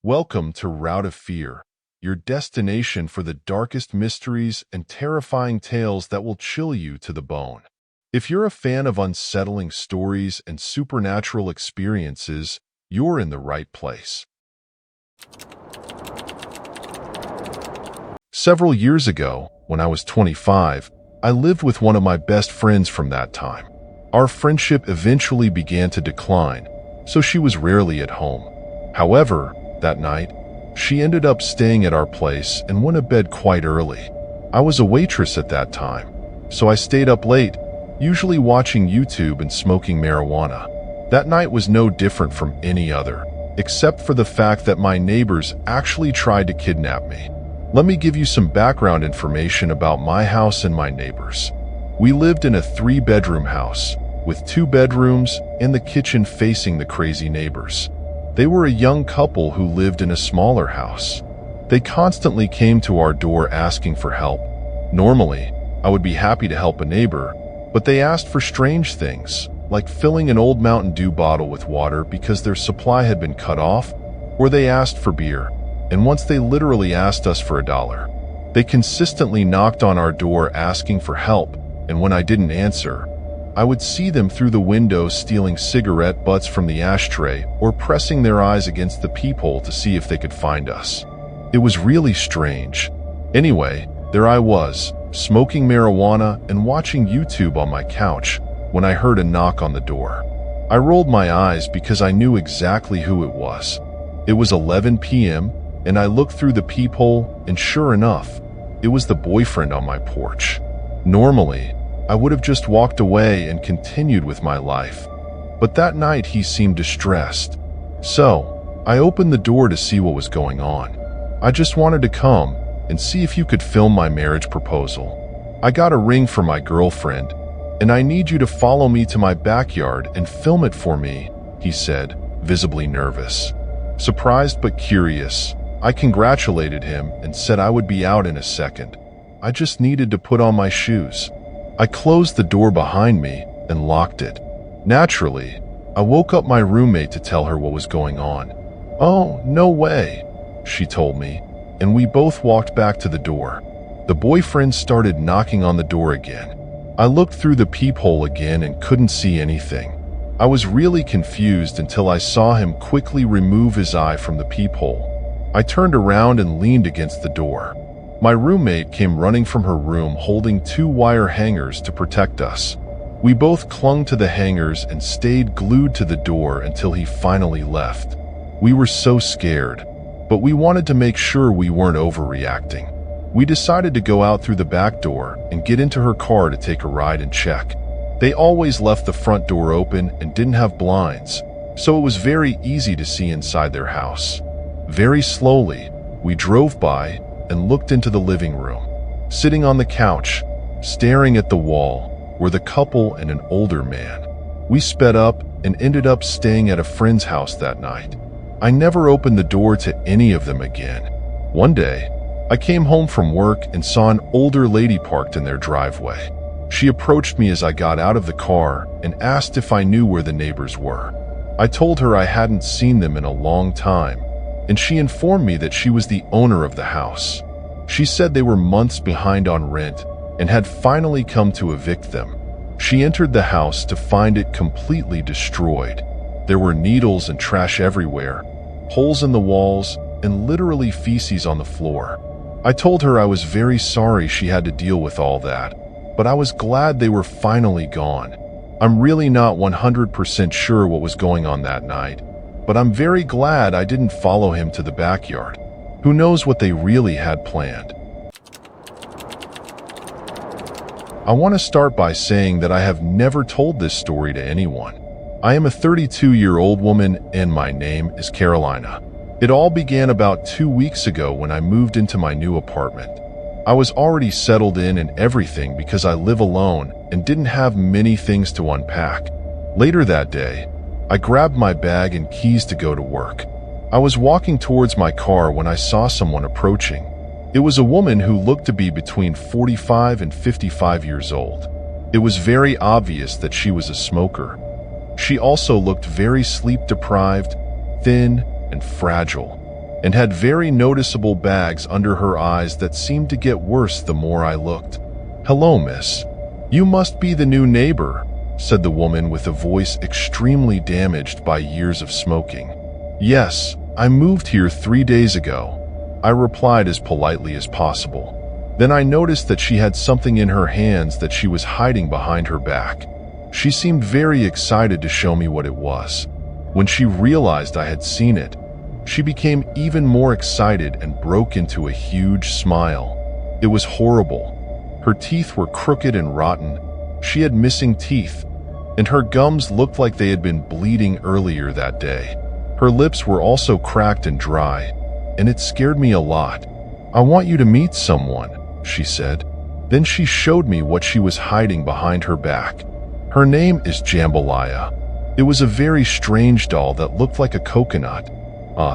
Welcome to Route of Fear, your destination for the darkest mysteries and terrifying tales that will chill you to the bone. If you're a fan of unsettling stories and supernatural experiences, you're in the right place. Several years ago, when I was 25, I lived with one of my best friends from that time. Our friendship eventually began to decline, so she was rarely at home. However, that night, she ended up staying at our place and went to bed quite early. I was a waitress at that time, so I stayed up late, usually watching YouTube and smoking marijuana. That night was no different from any other, except for the fact that my neighbors actually tried to kidnap me. Let me give you some background information about my house and my neighbors. We lived in a 3-bedroom house, with 2 bedrooms and the kitchen facing the crazy neighbors. They were a young couple who lived in a smaller house. They constantly came to our door asking for help. Normally, I would be happy to help a neighbor, but they asked for strange things, like filling an old Mountain Dew bottle with water because their supply had been cut off, or they asked for beer, and once they literally asked us for $1. They consistently knocked on our door asking for help, and when I didn't answer, I would see them through the window stealing cigarette butts from the ashtray or pressing their eyes against the peephole to see if they could find us. It was really strange. Anyway, there I was, smoking marijuana and watching YouTube on my couch when I heard a knock on the door. I rolled my eyes because I knew exactly who it was. It was 11 p.m., and I looked through the peephole, and sure enough, it was the boyfriend on my porch. Normally, I would have just walked away and continued with my life, but that night he seemed distressed. So, I opened the door to see what was going on. I just wanted to come and see if you could film my marriage proposal. I got a ring for my girlfriend, and I need you to follow me to my backyard and film it for me, he said, visibly nervous. Surprised but curious, I congratulated him and said I would be out in a second. I just needed to put on my shoes. I closed the door behind me and locked it. Naturally, I woke up my roommate to tell her what was going on. "Oh, no way," she told me, and we both walked back to the door. The boyfriend started knocking on the door again. I looked through the peephole again and couldn't see anything. I was really confused until I saw him quickly remove his eye from the peephole. I turned around and leaned against the door. My roommate came running from her room holding 2 wire hangers to protect us. We both clung to the hangers and stayed glued to the door until he finally left. We were so scared, but we wanted to make sure we weren't overreacting. We decided to go out through the back door and get into her car to take a ride and check. They always left the front door open and didn't have blinds, so it was very easy to see inside their house. Very slowly, we drove by and looked into the living room. Sitting on the couch, staring at the wall, were the couple and an older man. We sped up and ended up staying at a friend's house that night. I never opened the door to any of them again. One day, I came home from work and saw an older lady parked in their driveway. She approached me as I got out of the car and asked if I knew where the neighbors were. I told her I hadn't seen them in a long time, and she informed me that she was the owner of the house. She said they were months behind on rent and had finally come to evict them. She entered the house to find it completely destroyed. There were needles and trash everywhere, holes in the walls, and literally feces on the floor. I told her I was very sorry she had to deal with all that, but I was glad they were finally gone. I'm really not 100% sure what was going on that night, but I'm very glad I didn't follow him to the backyard. Who knows what they really had planned? I want to start by saying that I have never told this story to anyone. I am a 32-year-old woman and my name is Carolina. It all began about 2 weeks ago when I moved into my new apartment. I was already settled in and everything because I live alone and didn't have many things to unpack. Later that day, I grabbed my bag and keys to go to work. I was walking towards my car when I saw someone approaching. It was a woman who looked to be between 45 and 55 years old. It was very obvious that she was a smoker. She also looked very sleep-deprived, thin, and fragile. and had very noticeable bags under her eyes that seemed to get worse the more I looked. "Hello, miss. You must be the new neighbor," said the woman with a voice extremely damaged by years of smoking. "Yes, I moved here 3 days ago," I replied as politely as possible. Then I noticed that she had something in her hands that she was hiding behind her back. She seemed very excited to show me what it was. When she realized I had seen it, she became even more excited and broke into a huge smile. It was horrible. Her teeth were crooked and rotten. She had missing teeth, and her gums looked like they had been bleeding earlier that day. Her lips were also cracked and dry, and it scared me a lot. "I want you to meet someone," she said. Then she showed me what she was hiding behind her back. "Her name is Jambalaya." It was a very strange doll that looked like a coconut.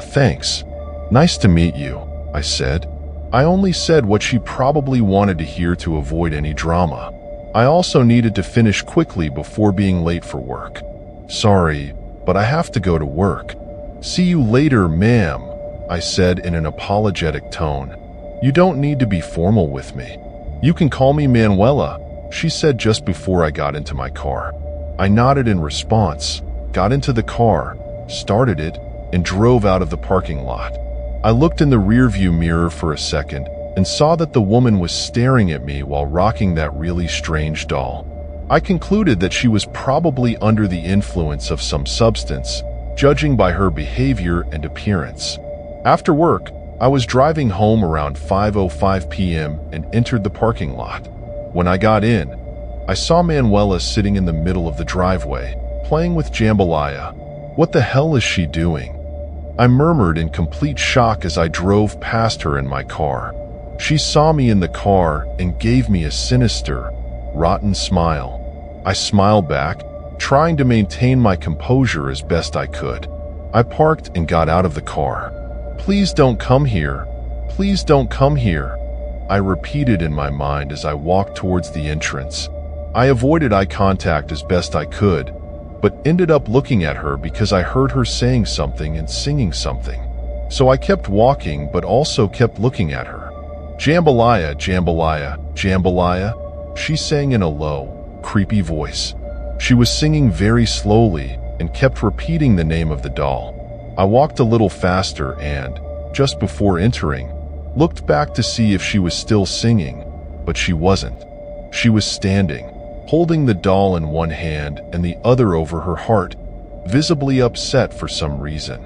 Thanks. Nice to meet you," I said. I only said what she probably wanted to hear to avoid any drama. I also needed to finish quickly before being late for work. "Sorry, but I have to go to work." "See you later, ma'am," I said in an apologetic tone. "You don't need to be formal with me. You can call me Manuela," she said just before I got into my car. I nodded in response, got into the car, started it, and drove out of the parking lot. I looked in the rearview mirror for a second and saw that the woman was staring at me while rocking that really strange doll. I concluded that she was probably under the influence of some substance, judging by her behavior and appearance. After work, I was driving home around 5:05 p.m. and entered the parking lot. When I got in, I saw Manuela sitting in the middle of the driveway, playing with Jambalaya. "What the hell is she doing?" I murmured in complete shock as I drove past her in my car. She saw me in the car and gave me a sinister, rotten smile. I smiled back, trying to maintain my composure as best I could. I parked and got out of the car. "Please don't come here. Please don't come here," I repeated in my mind as I walked towards the entrance. I avoided eye contact as best I could, but ended up looking at her because I heard her saying something and singing something. So I kept walking but also kept looking at her. "Jambalaya, Jambalaya, Jambalaya," she sang in a low, creepy voice. She was singing very slowly and kept repeating the name of the doll. I walked a little faster and, just before entering, looked back to see if she was still singing, but she wasn't. She was standing, holding the doll in one hand and the other over her heart, visibly upset for some reason.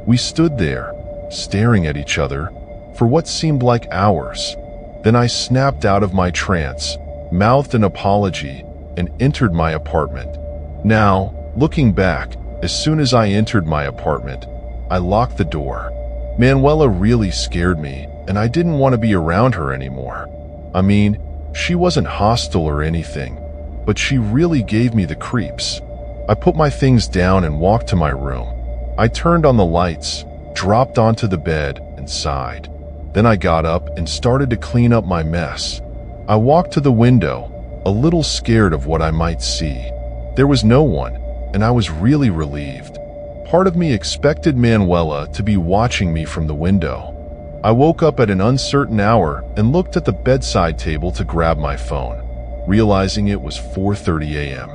We stood there, staring at each other, for what seemed like hours. Then I snapped out of my trance, mouthed an apology, and entered my apartment. Now, looking back, as soon as I entered my apartment, I locked the door. Manuela really scared me, and I didn't want to be around her anymore. I mean, she wasn't hostile or anything, but she really gave me the creeps. I put my things down and walked to my room. I turned on the lights, dropped onto the bed, and sighed. Then I got up and started to clean up my mess. I walked to the window, a little scared of what I might see. There was no one, and I was really relieved. Part of me expected Manuela to be watching me from the window. I woke up at an uncertain hour and looked at the bedside table to grab my phone, realizing it was 4:30 a.m.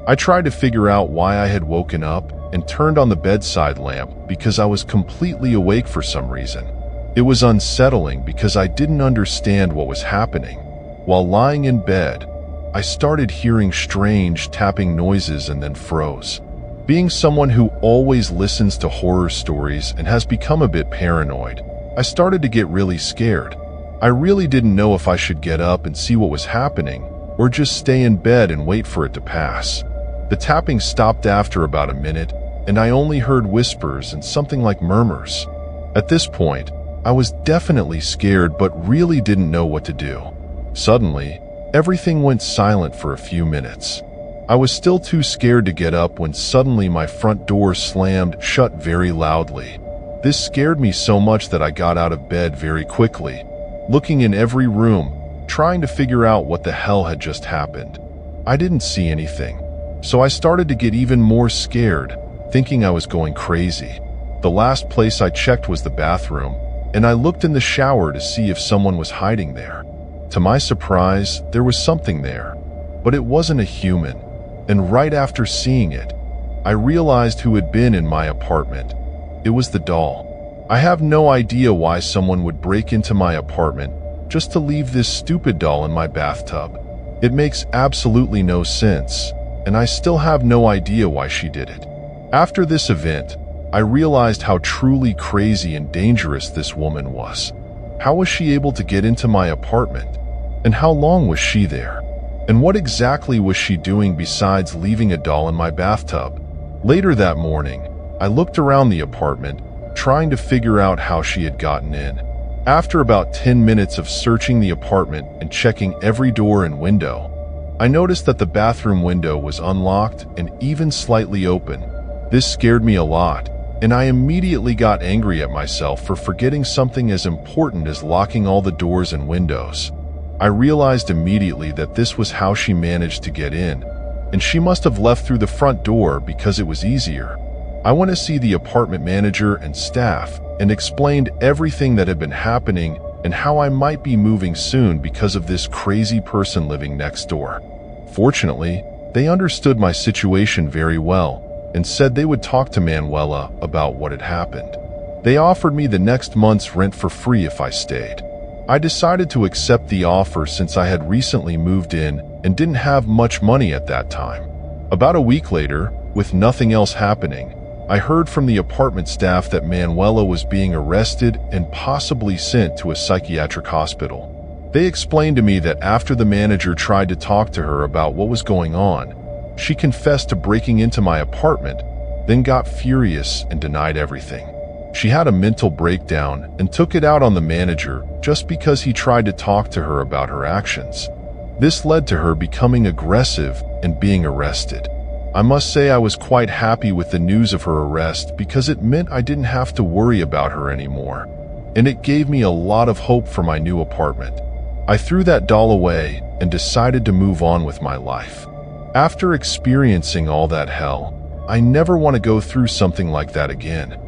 I tried to figure out why I had woken up and turned on the bedside lamp because I was completely awake for some reason. It was unsettling because I didn't understand what was happening. While lying in bed, I started hearing strange tapping noises and then froze. Being someone who always listens to horror stories and has become a bit paranoid, I started to get really scared. I really didn't know if I should get up and see what was happening or just stay in bed and wait for it to pass. The tapping stopped after about a minute, and I only heard whispers and something like murmurs. At this point, I was definitely scared but really didn't know what to do. Suddenly, everything went silent for a few minutes. I was still too scared to get up when suddenly my front door slammed shut very loudly. This scared me so much that I got out of bed very quickly, looking in every room, trying to figure out what the hell had just happened. I didn't see anything, so I started to get even more scared, thinking I was going crazy. The last place I checked was the bathroom, and I looked in the shower to see if someone was hiding there. To my surprise, there was something there, but it wasn't a human, and right after seeing it, I realized who had been in my apartment. It was the doll. I have no idea why someone would break into my apartment just to leave this stupid doll in my bathtub. It makes absolutely no sense, and I still have no idea why she did it. After this event, I realized how truly crazy and dangerous this woman was. How was she able to get into my apartment? And how long was she there? And what exactly was she doing besides leaving a doll in my bathtub? Later that morning, I looked around the apartment, trying to figure out how she had gotten in. After about 10 minutes of searching the apartment and checking every door and window, I noticed that the bathroom window was unlocked and even slightly open. This scared me a lot, and I immediately got angry at myself for forgetting something as important as locking all the doors and windows. I realized immediately that this was how she managed to get in, and she must have left through the front door because it was easier. I went to see the apartment manager and staff and explained everything that had been happening and how I might be moving soon because of this crazy person living next door. Fortunately, they understood my situation very well and said they would talk to Manuela about what had happened. They offered me the next month's rent for free if I stayed. I decided to accept the offer since I had recently moved in and didn't have much money at that time. About a week later, with nothing else happening, I heard from the apartment staff that Manuela was being arrested and possibly sent to a psychiatric hospital. They explained to me that after the manager tried to talk to her about what was going on, she confessed to breaking into my apartment, then got furious and denied everything. She had a mental breakdown and took it out on the manager just because he tried to talk to her about her actions. This led to her becoming aggressive and being arrested. I must say I was quite happy with the news of her arrest because it meant I didn't have to worry about her anymore, and it gave me a lot of hope for my new apartment. I threw that doll away and decided to move on with my life. After experiencing all that hell, I never want to go through something like that again.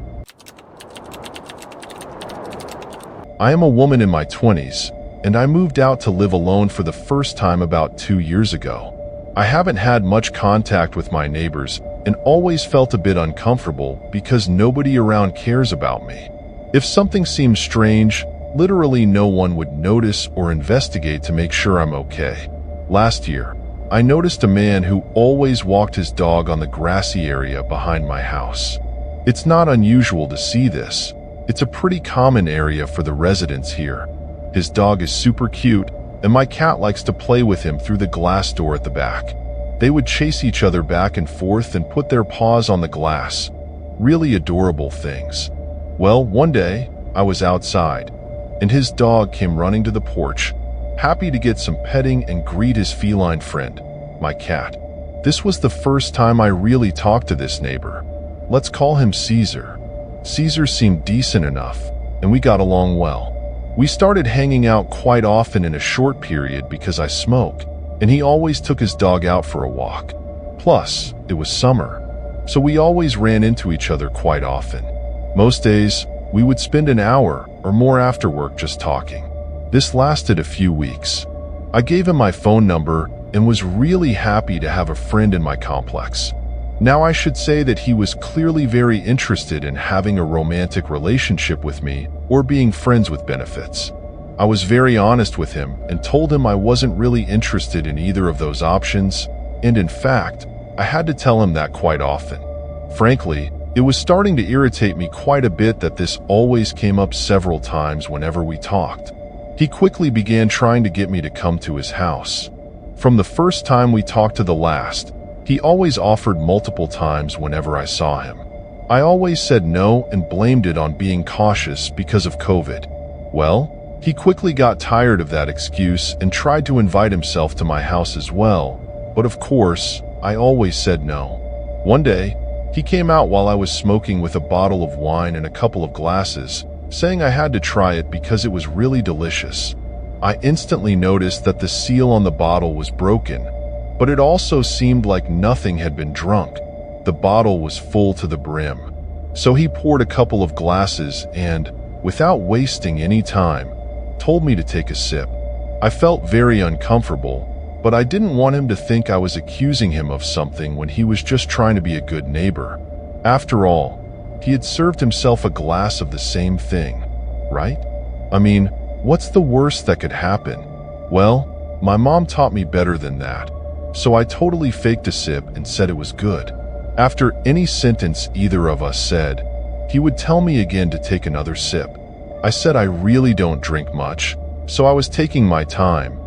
I am a woman in my 20s, and I moved out to live alone for the first time about 2 years ago. I haven't had much contact with my neighbors and always felt a bit uncomfortable because nobody around cares about me. If something seems strange, literally no one would notice or investigate to make sure I'm okay. Last year, I noticed a man who always walked his dog on the grassy area behind my house. It's not unusual to see this. It's a pretty common area for the residents here. His dog is super cute, and my cat likes to play with him through the glass door at the back. They would chase each other back and forth and put their paws on the glass. Really adorable things. Well, one day, I was outside, and his dog came running to the porch, happy to get some petting and greet his feline friend, my cat. This was the first time I really talked to this neighbor. Let's call him Caesar. Caesar seemed decent enough, and we got along well. We started hanging out quite often in a short period because I smoke, and he always took his dog out for a walk. Plus, it was summer, so we always ran into each other quite often. Most days, we would spend an hour or more after work just talking. This lasted a few weeks. I gave him my phone number and was really happy to have a friend in my complex. Now I should say that he was clearly very interested in having a romantic relationship with me or being friends with benefits. I was very honest with him and told him I wasn't really interested in either of those options, and in fact, I had to tell him that quite often. Frankly, it was starting to irritate me quite a bit that this always came up several times whenever we talked. He quickly began trying to get me to come to his house. From the first time we talked to the last, he always offered multiple times whenever I saw him. I always said no and blamed it on being cautious because of COVID. Well, he quickly got tired of that excuse and tried to invite himself to my house as well, but of course, I always said no. One day, he came out while I was smoking with a bottle of wine and a couple of glasses, saying I had to try it because it was really delicious. I instantly noticed that the seal on the bottle was broken, but it also seemed like nothing had been drunk. The bottle was full to the brim. So he poured a couple of glasses and, without wasting any time, told me to take a sip. I felt very uncomfortable, but I didn't want him to think I was accusing him of something when he was just trying to be a good neighbor. After all, he had served himself a glass of the same thing, right? I mean, what's the worst that could happen? Well, my mom taught me better than that, so I totally faked a sip and said it was good. After any sentence either of us said, he would tell me again to take another sip. I said I really don't drink much, so I was taking my time,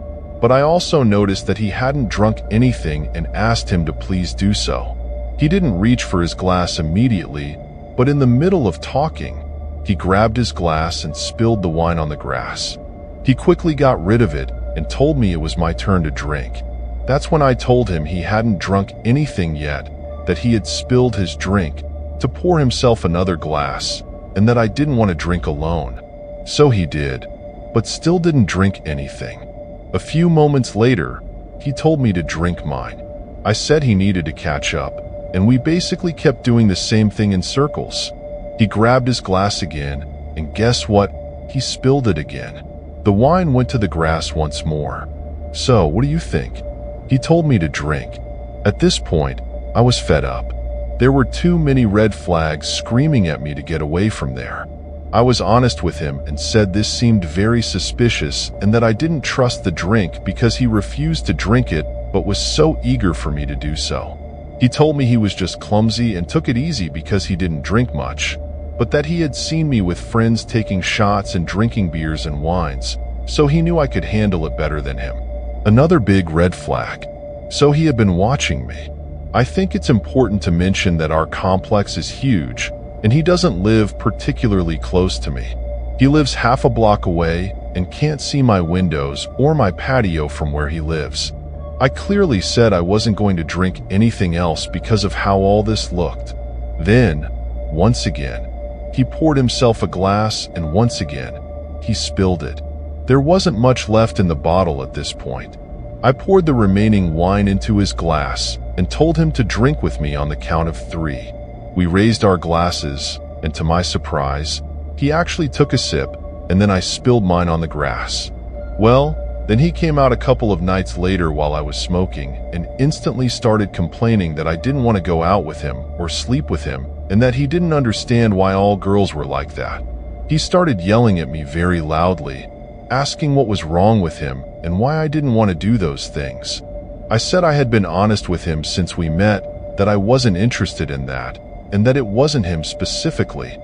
but I also noticed that he hadn't drunk anything and asked him to please do so. He didn't reach for his glass immediately, but in the middle of talking, he grabbed his glass and spilled the wine on the grass. He quickly got rid of it and told me it was my turn to drink. That's when I told him he hadn't drunk anything yet, that he had spilled his drink, to pour himself another glass, and that I didn't want to drink alone. So he did, but still didn't drink anything. A few moments later, he told me to drink mine. I said he needed to catch up, and we basically kept doing the same thing in circles. He grabbed his glass again, and guess what? He spilled it again. The wine went to the grass once more. So, what do you think? He told me to drink. At this point, I was fed up. There were too many red flags screaming at me to get away from there. I was honest with him and said this seemed very suspicious and that I didn't trust the drink because he refused to drink it but was so eager for me to do so. He told me he was just clumsy and took it easy because he didn't drink much, but that he had seen me with friends taking shots and drinking beers and wines, so he knew I could handle it better than him. Another big red flag. So he had been watching me. I think it's important to mention that our complex is huge, and he doesn't live particularly close to me. He lives half a block away and can't see my windows or my patio from where he lives. I clearly said I wasn't going to drink anything else because of how all this looked. Then, once again, he poured himself a glass and once again, he spilled it. There wasn't much left in the bottle at this point. I poured the remaining wine into his glass and told him to drink with me on the count of 3. We raised our glasses, and to my surprise, he actually took a sip, and then I spilled mine on the grass. Well, then he came out a couple of nights later while I was smoking and instantly started complaining that I didn't want to go out with him or sleep with him and that he didn't understand why all girls were like that. He started yelling at me very loudly, asking what was wrong with him and why I didn't want to do those things. I said I had been honest with him since we met, that I wasn't interested in that, and that it wasn't him specifically.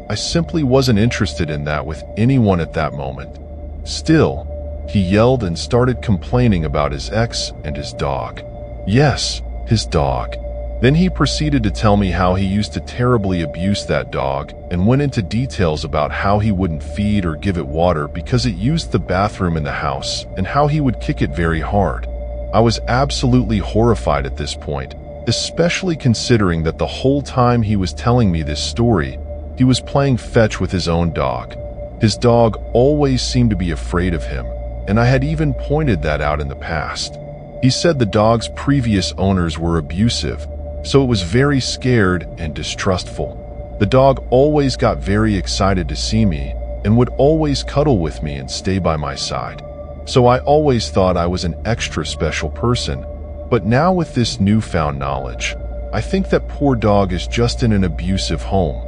I simply wasn't interested in that with anyone at that moment. Still, he yelled and started complaining about his ex and his dog. Yes, his dog. Then he proceeded to tell me how he used to terribly abuse that dog and went into details about how he wouldn't feed or give it water because it used the bathroom in the house and how he would kick it very hard. I was absolutely horrified at this point, especially considering that the whole time he was telling me this story, he was playing fetch with his own dog. His dog always seemed to be afraid of him, and I had even pointed that out in the past. He said the dog's previous owners were abusive, so it was very scared and distrustful. The dog always got very excited to see me and would always cuddle with me and stay by my side. So I always thought I was an extra special person. But now with this newfound knowledge, I think that poor dog is just in an abusive home.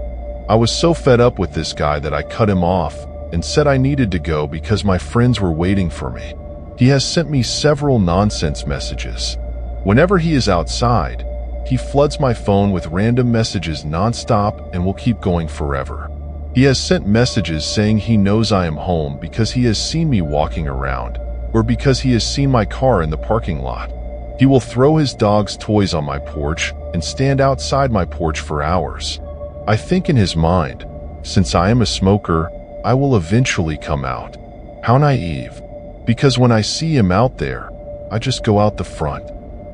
I was so fed up with this guy that I cut him off and said I needed to go because my friends were waiting for me. He has sent me several nonsense messages. Whenever he is outside, he floods my phone with random messages nonstop and will keep going forever. He has sent messages saying he knows I am home because he has seen me walking around, or because he has seen my car in the parking lot. He will throw his dog's toys on my porch and stand outside my porch for hours. I think in his mind, since I am a smoker, I will eventually come out. How naive. Because when I see him out there, I just go out the front.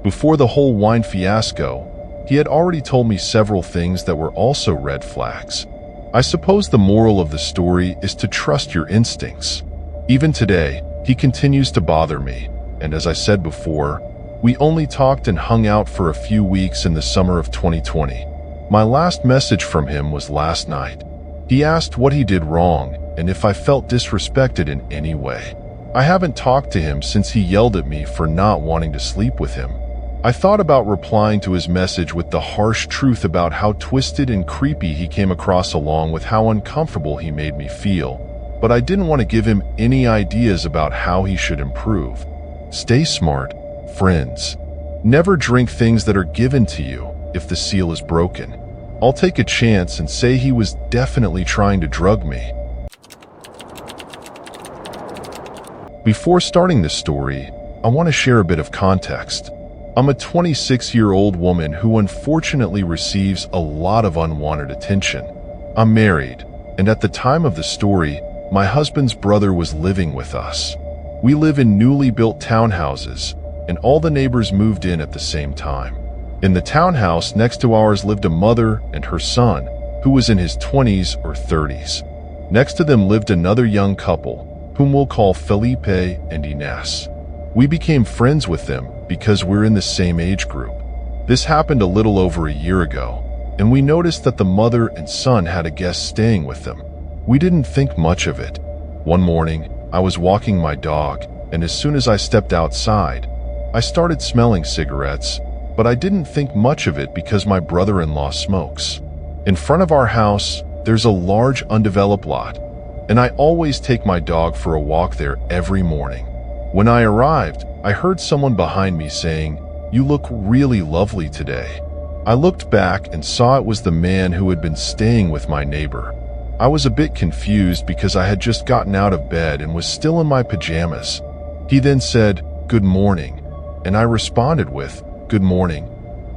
Before the whole wine fiasco, he had already told me several things that were also red flags. I suppose the moral of the story is to trust your instincts. Even today, he continues to bother me, and as I said before, we only talked and hung out for a few weeks in the summer of 2020. My last message from him was last night. He asked what he did wrong and if I felt disrespected in any way. I haven't talked to him since he yelled at me for not wanting to sleep with him. I thought about replying to his message with the harsh truth about how twisted and creepy he came across along with how uncomfortable he made me feel, but I didn't want to give him any ideas about how he should improve. Stay smart, friends. Never drink things that are given to you if the seal is broken. I'll take a chance and say he was definitely trying to drug me. Before starting this story, I want to share a bit of context. I'm a 26-year-old woman who unfortunately receives a lot of unwanted attention. I'm married, and at the time of the story, my husband's brother was living with us. We live in newly built townhouses, and all the neighbors moved in at the same time. In the townhouse next to ours lived a mother and her son, who was in his 20s or 30s. Next to them lived another young couple, whom we'll call Felipe and Ines. We became friends with them because we're in the same age group. This happened a little over a year ago, and we noticed that the mother and son had a guest staying with them. We didn't think much of it. One morning, I was walking my dog, and as soon as I stepped outside, I started smelling cigarettes, but I didn't think much of it because my brother-in-law smokes. In front of our house, there's a large undeveloped lot, and I always take my dog for a walk there every morning. When I arrived, I heard someone behind me saying, "You look really lovely today." I looked back and saw it was the man who had been staying with my neighbor. I was a bit confused because I had just gotten out of bed and was still in my pajamas. He then said, "Good morning," and I responded with, "Good morning."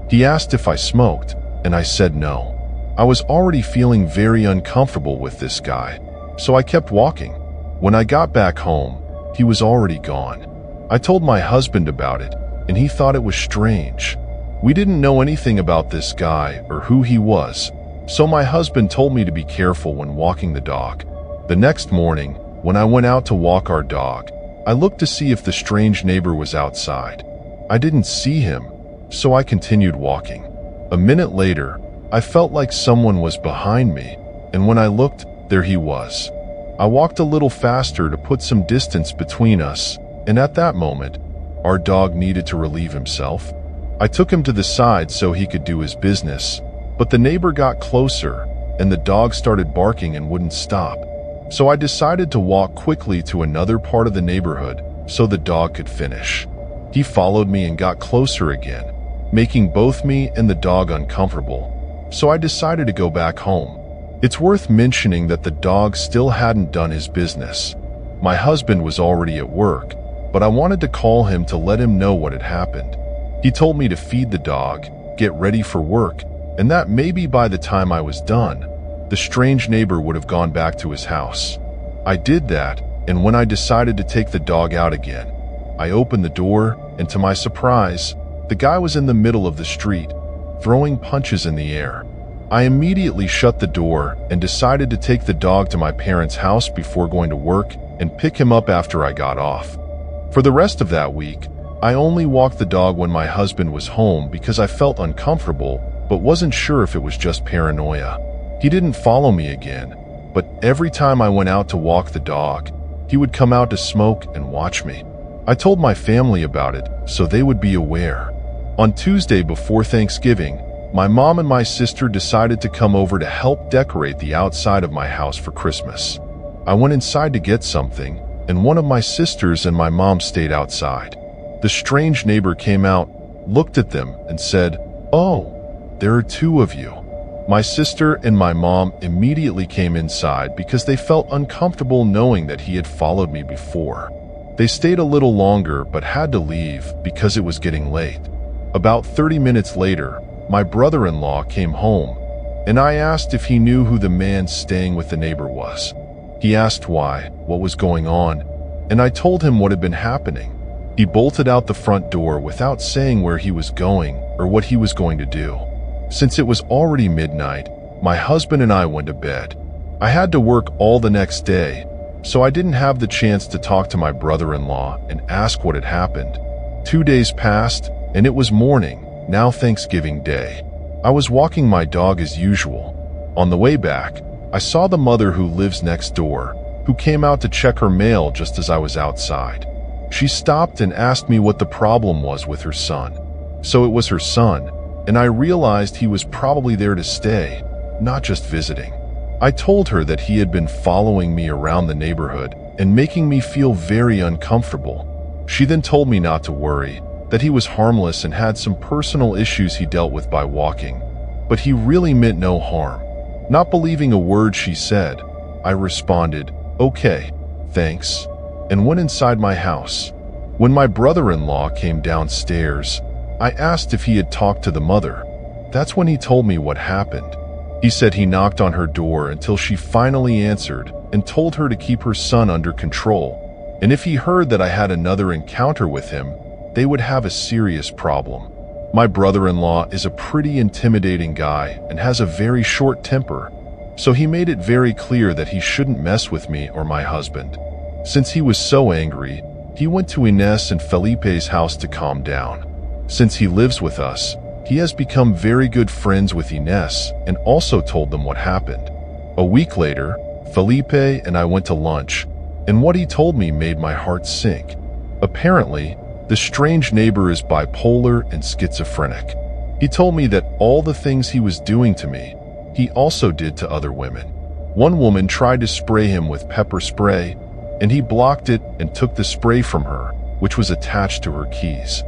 He asked if I smoked, and I said no. I was already feeling very uncomfortable with this guy, so I kept walking. When I got back home, he was already gone. I told my husband about it, and he thought it was strange. We didn't know anything about this guy or who he was, so my husband told me to be careful when walking the dog. The next morning, when I went out to walk our dog, I looked to see if the strange neighbor was outside. I didn't see him, so I continued walking. A minute later, I felt like someone was behind me, and when I looked, there he was. I walked a little faster to put some distance between us, and at that moment, our dog needed to relieve himself. I took him to the side so he could do his business, but the neighbor got closer, and the dog started barking and wouldn't stop. So I decided to walk quickly to another part of the neighborhood so the dog could finish. He followed me and got closer again, making both me and the dog uncomfortable, so I decided to go back home. It's worth mentioning that the dog still hadn't done his business. My husband was already at work, but I wanted to call him to let him know what had happened. He told me to feed the dog, get ready for work, and that maybe by the time I was done, the strange neighbor would have gone back to his house. I did that, and when I decided to take the dog out again, I opened the door, and to my surprise, the guy was in the middle of the street, throwing punches in the air. I immediately shut the door and decided to take the dog to my parents' house before going to work and pick him up after I got off. For the rest of that week, I only walked the dog when my husband was home because I felt uncomfortable, but wasn't sure if it was just paranoia. He didn't follow me again, but every time I went out to walk the dog, he would come out to smoke and watch me. I told my family about it so they would be aware. On Tuesday before Thanksgiving, my mom and my sister decided to come over to help decorate the outside of my house for Christmas. I went inside to get something, and one of my sisters and my mom stayed outside. The strange neighbor came out, looked at them, and said, "Oh, there are two of you." My sister and my mom immediately came inside because they felt uncomfortable knowing that he had followed me before. They stayed a little longer but had to leave because it was getting late. About 30 minutes later, my brother-in-law came home, and I asked if he knew who the man staying with the neighbor was. He asked why, what was going on, and I told him what had been happening. He bolted out the front door without saying where he was going or what he was going to do. Since it was already midnight, my husband and I went to bed. I had to work all the next day, so I didn't have the chance to talk to my brother-in-law and ask what had happened. 2 days passed, and it was morning, now Thanksgiving Day. I was walking my dog as usual. On the way back, I saw the mother who lives next door, who came out to check her mail just as I was outside. She stopped and asked me what the problem was with her son. So it was her son, and I realized he was probably there to stay, not just visiting. I told her that he had been following me around the neighborhood and making me feel very uncomfortable. She then told me not to worry, that he was harmless and had some personal issues he dealt with by walking, but he really meant no harm. Not believing a word she said, I responded, "Okay, thanks," and went inside my house. When my brother-in-law came downstairs, I asked if he had talked to the mother. That's when he told me what happened. He said he knocked on her door until she finally answered and told her to keep her son under control, and if he heard that I had another encounter with him, they would have a serious problem. My brother-in-law is a pretty intimidating guy and has a very short temper, so he made it very clear that he shouldn't mess with me or my husband. Since he was so angry, he went to Ines and Felipe's house to calm down. Since he lives with us, he has become very good friends with Ines and also told them what happened. A week later, Felipe and I went to lunch, and what he told me made my heart sink. Apparently, the strange neighbor is bipolar and schizophrenic. He told me that all the things he was doing to me, he also did to other women. One woman tried to spray him with pepper spray, and he blocked it and took the spray from her, which was attached to her keys.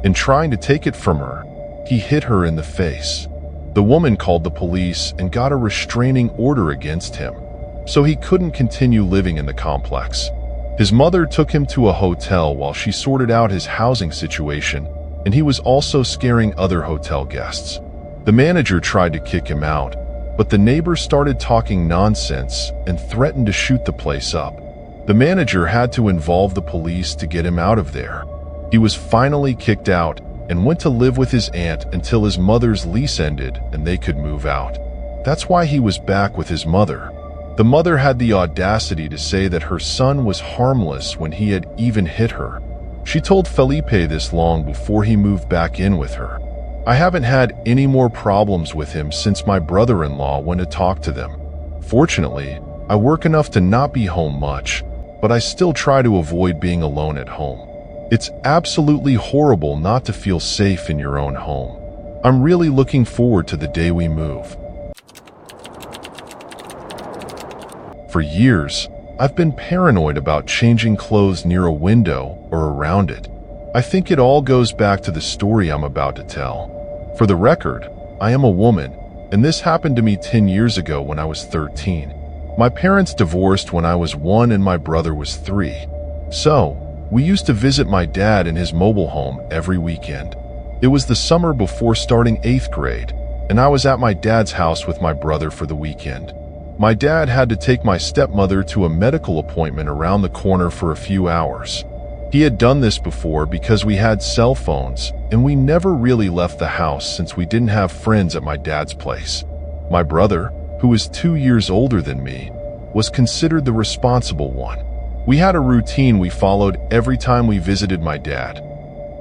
In trying to take it from her, he hit her in the face. The woman called the police and got a restraining order against him, so he couldn't continue living in the complex. His mother took him to a hotel while she sorted out his housing situation, and he was also scaring other hotel guests. The manager tried to kick him out, but the neighbor started talking nonsense and threatened to shoot the place up. The manager had to involve the police to get him out of there. He was finally kicked out and went to live with his aunt until his mother's lease ended and they could move out. That's why he was back with his mother. The mother had the audacity to say that her son was harmless when he had even hit her. She told Felipe this long before he moved back in with her. I haven't had any more problems with him since my brother-in-law went to talk to them. Fortunately, I work enough to not be home much, but I still try to avoid being alone at home. It's absolutely horrible not to feel safe in your own home. I'm really looking forward to the day we move. For years, I've been paranoid about changing clothes near a window or around it. I think it all goes back to the story I'm about to tell. For the record, I am a woman, and this happened to me 10 years ago when I was 13. My parents divorced when I was 1 and my brother was 3. So, we used to visit my dad in his mobile home every weekend. It was the summer before starting 8th grade, and I was at my dad's house with my brother for the weekend. My dad had to take my stepmother to a medical appointment around the corner for a few hours. He had done this before because we had cell phones, and we never really left the house since we didn't have friends at my dad's place. My brother, who is 2 years older than me, was considered the responsible one. We had a routine we followed every time we visited my dad.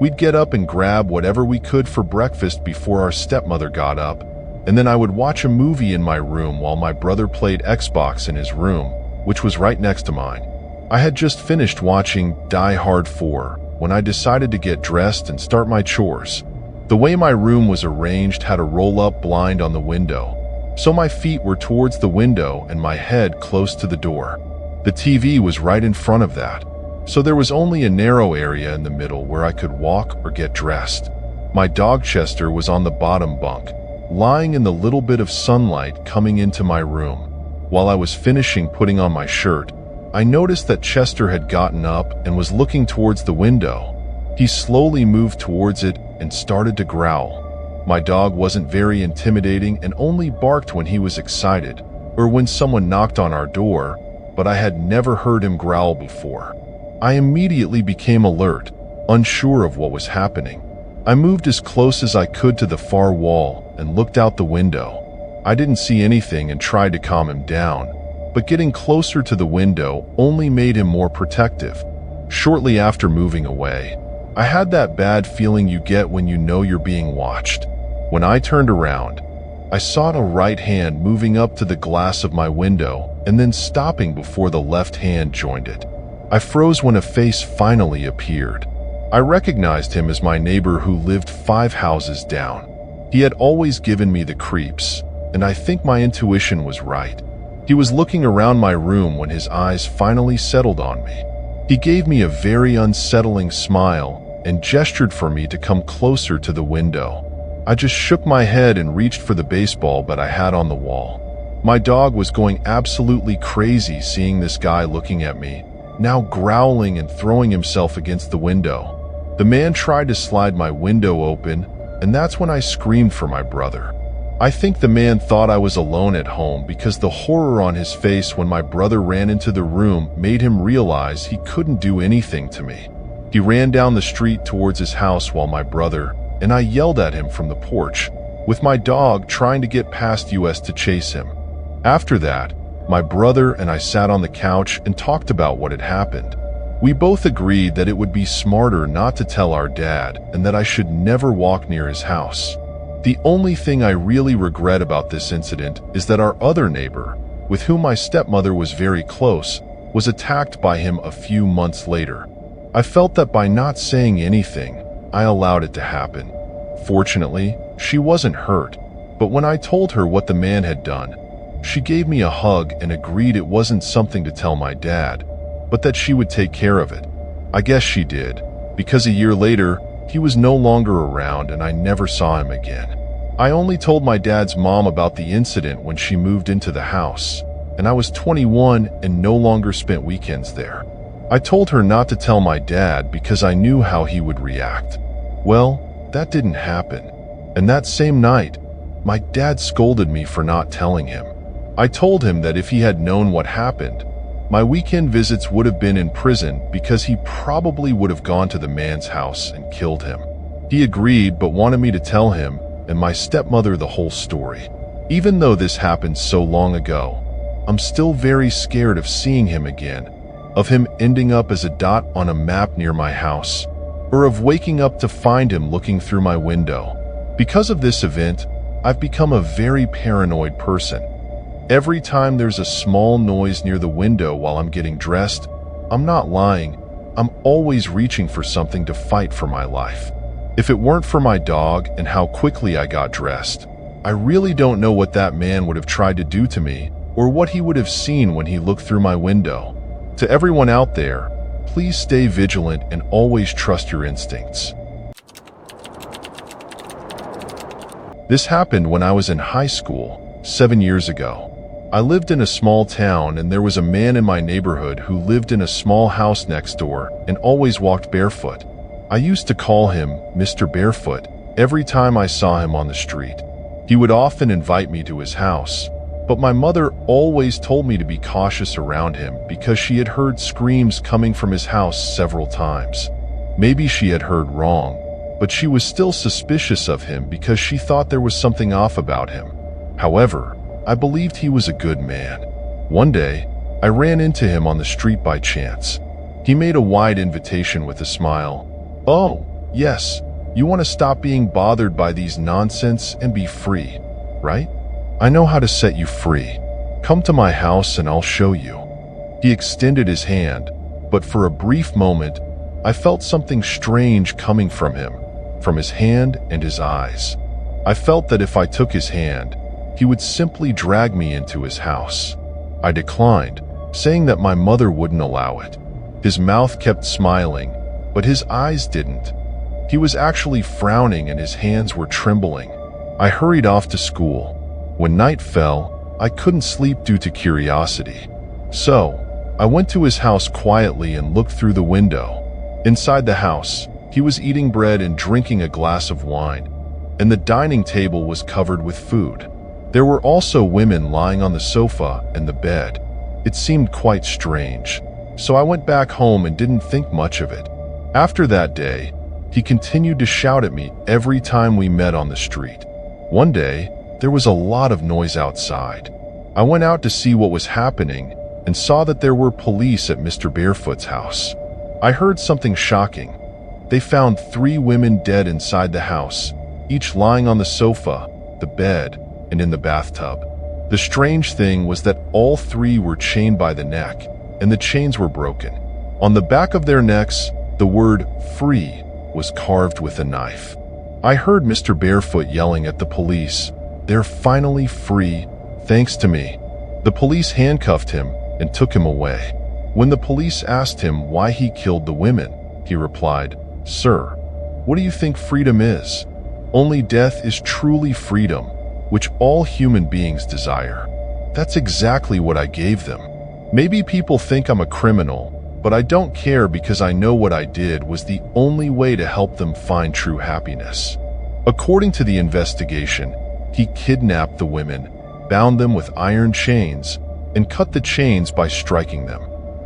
We'd get up and grab whatever we could for breakfast before our stepmother got up, and then I would watch a movie in my room while my brother played Xbox in his room, which was right next to mine. I had just finished watching Die Hard 4 when I decided to get dressed and start my chores. The way my room was arranged had a roll-up blind on the window, so my feet were towards the window and my head close to the door. The TV was right in front of that, so there was only a narrow area in the middle where I could walk or get dressed. My dog Chester was on the bottom bunk, lying in the little bit of sunlight coming into my room. While I was finishing putting on my shirt, I noticed that Chester had gotten up and was looking towards the window. He slowly moved towards it and started to growl. My dog wasn't very intimidating and only barked when he was excited or when someone knocked on our door, but I had never heard him growl before. I immediately became alert, unsure of what was happening. I moved as close as I could to the far wall and looked out the window. I didn't see anything and tried to calm him down, but getting closer to the window only made him more protective. Shortly after moving away, I had that bad feeling you get when you know you're being watched. When I turned around, I saw a right hand moving up to the glass of my window and then stopping before the left hand joined it. I froze when a face finally appeared. I recognized him as my neighbor who lived 5 houses down. He had always given me the creeps, and I think my intuition was right. He was looking around my room when his eyes finally settled on me. He gave me a very unsettling smile and gestured for me to come closer to the window. I just shook my head and reached for the baseball bat I had on the wall. My dog was going absolutely crazy seeing this guy looking at me, now growling and throwing himself against the window. The man tried to slide my window open, and that's when I screamed for my brother. I think the man thought I was alone at home because the horror on his face when my brother ran into the room made him realize he couldn't do anything to me. He ran down the street towards his house while my brother, and I yelled at him from the porch, with my dog trying to get past us to chase him. After that, my brother and I sat on the couch and talked about what had happened. We both agreed that it would be smarter not to tell our dad and that I should never walk near his house. The only thing I really regret about this incident is that our other neighbor, with whom my stepmother was very close, was attacked by him a few months later. I felt that by not saying anything, I allowed it to happen. Fortunately, she wasn't hurt, but when I told her what the man had done, she gave me a hug and agreed it wasn't something to tell my dad, but that she would take care of it. I guess she did, because a year later, he was no longer around and I never saw him again. I only told my dad's mom about the incident when she moved into the house, and I was 21 and no longer spent weekends there. I told her not to tell my dad because I knew how he would react. Well, that didn't happen, and that same night, my dad scolded me for not telling him. I told him that if he had known what happened, my weekend visits would have been in prison because he probably would have gone to the man's house and killed him. He agreed but wanted me to tell him and my stepmother the whole story. Even though this happened so long ago, I'm still very scared of seeing him again, of him ending up as a dot on a map near my house, or of waking up to find him looking through my window. Because of this event, I've become a very paranoid person. Every time there's a small noise near the window while I'm getting dressed, I'm not lying, I'm always reaching for something to fight for my life. If it weren't for my dog and how quickly I got dressed, I really don't know what that man would have tried to do to me or what he would have seen when he looked through my window. To everyone out there, please stay vigilant and always trust your instincts. This happened when I was in high school, 7 years ago. I lived in a small town and there was a man in my neighborhood who lived in a small house next door and always walked barefoot. I used to call him Mr. Barefoot every time I saw him on the street. He would often invite me to his house, but my mother always told me to be cautious around him because she had heard screams coming from his house several times. Maybe she had heard wrong, but she was still suspicious of him because she thought there was something off about him. However, I believed he was a good man. One day, I ran into him on the street by chance. He made a wide invitation with a smile. "Oh, yes, you want to stop being bothered by these nonsense and be free, right? I know how to set you free. Come to my house and I'll show you." He extended his hand, but for a brief moment, I felt something strange coming from him, from his hand and his eyes. I felt that if I took his hand, he would simply drag me into his house. I declined, saying that my mother wouldn't allow it. His mouth kept smiling, but his eyes didn't. He was actually frowning and his hands were trembling. I hurried off to school. When night fell, I couldn't sleep due to curiosity. So, I went to his house quietly and looked through the window. Inside the house, he was eating bread and drinking a glass of wine, and the dining table was covered with food. There were also women lying on the sofa and the bed. It seemed quite strange, so I went back home and didn't think much of it. After that day, he continued to shout at me every time we met on the street. One day, there was a lot of noise outside. I went out to see what was happening and saw that there were police at Mr. Barefoot's house. I heard something shocking. They found 3 women dead inside the house, each lying on the sofa, the bed, and in the bathtub. The strange thing was that all three were chained by the neck, and the chains were broken. On the back of their necks, the word "free" was carved with a knife. I heard Mr. Barefoot yelling at the police, "They're finally free, thanks to me." The police handcuffed him and took him away. When the police asked him why he killed the women, he replied, "Sir, what do you think freedom is? Only death is truly freedom, which all human beings desire." That's exactly what I gave them. Maybe people think I'm a criminal, but I don't care because I know what I did was the only way to help them find true happiness. According to the investigation, he kidnapped the women, bound them with iron chains, and cut the chains by striking them.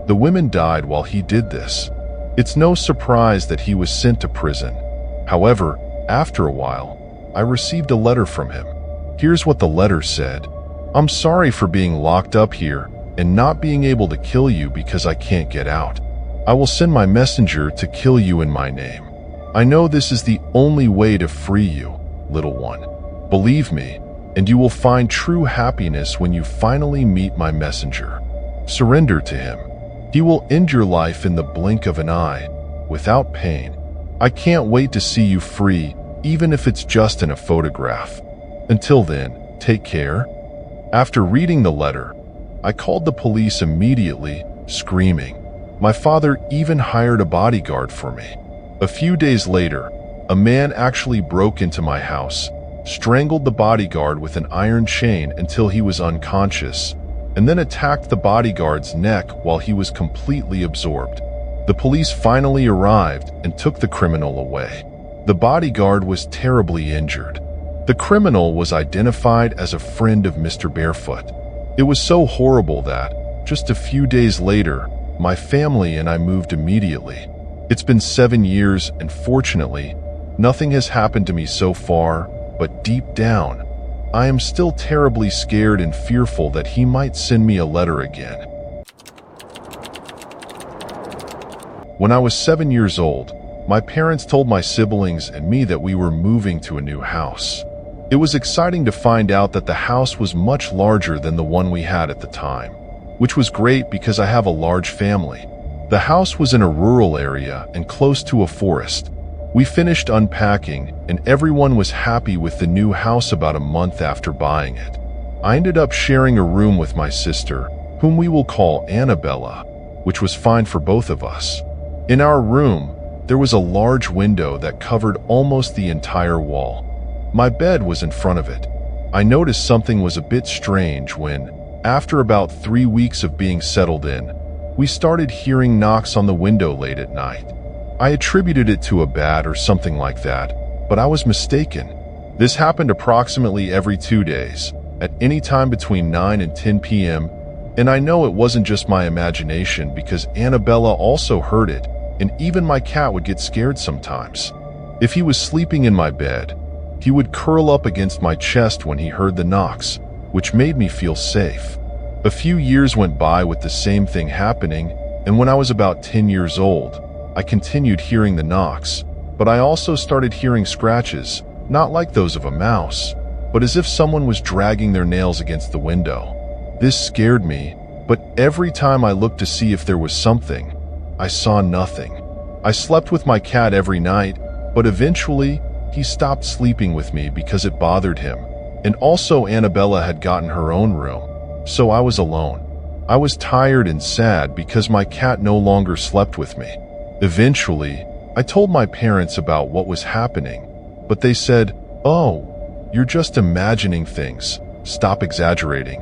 The women died while he did this. It's no surprise that he was sent to prison. However, after a while, I received a letter from him. Here's what the letter said. "I'm sorry for being locked up here and not being able to kill you because I can't get out. I will send my messenger to kill you in my name. I know this is the only way to free you, little one. Believe me, and you will find true happiness when you finally meet my messenger. Surrender to him. He will end your life in the blink of an eye, without pain. I can't wait to see you free, even if it's just in a photograph. Until then, take care." After reading the letter, I called the police immediately, screaming. My father even hired a bodyguard for me. A few days later, a man actually broke into my house, strangled the bodyguard with an iron chain until he was unconscious, and then attacked the bodyguard's neck while he was completely absorbed. The police finally arrived and took the criminal away. The bodyguard was terribly injured. The criminal was identified as a friend of Mr. Barefoot. It was so horrible that, just a few days later, my family and I moved immediately. It's been 7 years, and fortunately, nothing has happened to me so far, but deep down, I am still terribly scared and fearful that he might send me a letter again. When I was 7 years old, my parents told my siblings and me that we were moving to a new house. It was exciting to find out that the house was much larger than the one we had at the time, which was great because I have a large family. The house was in a rural area and close to a forest. We finished unpacking, and everyone was happy with the new house about a month after buying it. I ended up sharing a room with my sister, whom we will call Annabella, which was fine for both of us. In our room, there was a large window that covered almost the entire wall. My bed was in front of it. I noticed something was a bit strange when, after about 3 weeks of being settled in, we started hearing knocks on the window late at night. I attributed it to a bat or something like that, but I was mistaken. This happened approximately every 2 days, at any time between 9 and 10 p.m., and I know it wasn't just my imagination because Annabella also heard it, and even my cat would get scared sometimes. If he was sleeping in my bed, he would curl up against my chest when he heard the knocks, which made me feel safe. A few years went by with the same thing happening, and when I was about 10 years old, I continued hearing the knocks, but I also started hearing scratches, not like those of a mouse, but as if someone was dragging their nails against the window. This scared me, but every time I looked to see if there was something, I saw nothing. I slept with my cat every night, but eventually, he stopped sleeping with me because it bothered him, and also Annabella had gotten her own room, so I was alone. I was tired and sad because my cat no longer slept with me. Eventually, I told my parents about what was happening, but they said, "Oh, you're just imagining things. Stop exaggerating."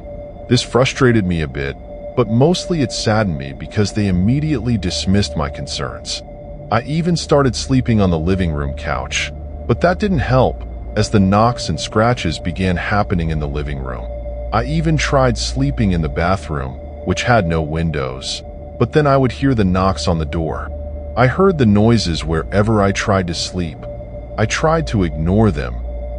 This frustrated me a bit, but mostly it saddened me because they immediately dismissed my concerns. I even started sleeping on the living room couch, but that didn't help, as the knocks and scratches began happening in the living room. I even tried sleeping in the bathroom, which had no windows, but then I would hear the knocks on the door. I heard the noises wherever I tried to sleep. I tried to ignore them,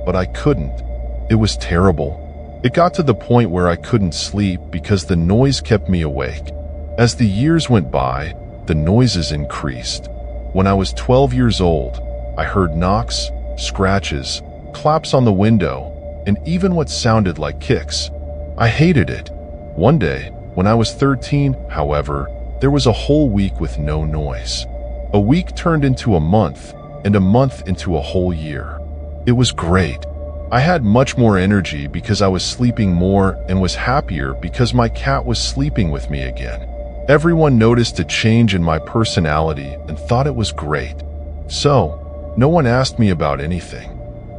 but I couldn't. It was terrible. It got to the point where I couldn't sleep because the noise kept me awake. As the years went by, the noises increased. When I was 12 years old, I heard knocks, scratches, claps on the window, and even what sounded like kicks. I hated it. One day, when I was 13, however, there was a whole week with no noise. A week turned into a month, and a month into a whole year. It was great. I had much more energy because I was sleeping more and was happier because my cat was sleeping with me again. Everyone noticed a change in my personality and thought it was great. So, no one asked me about anything.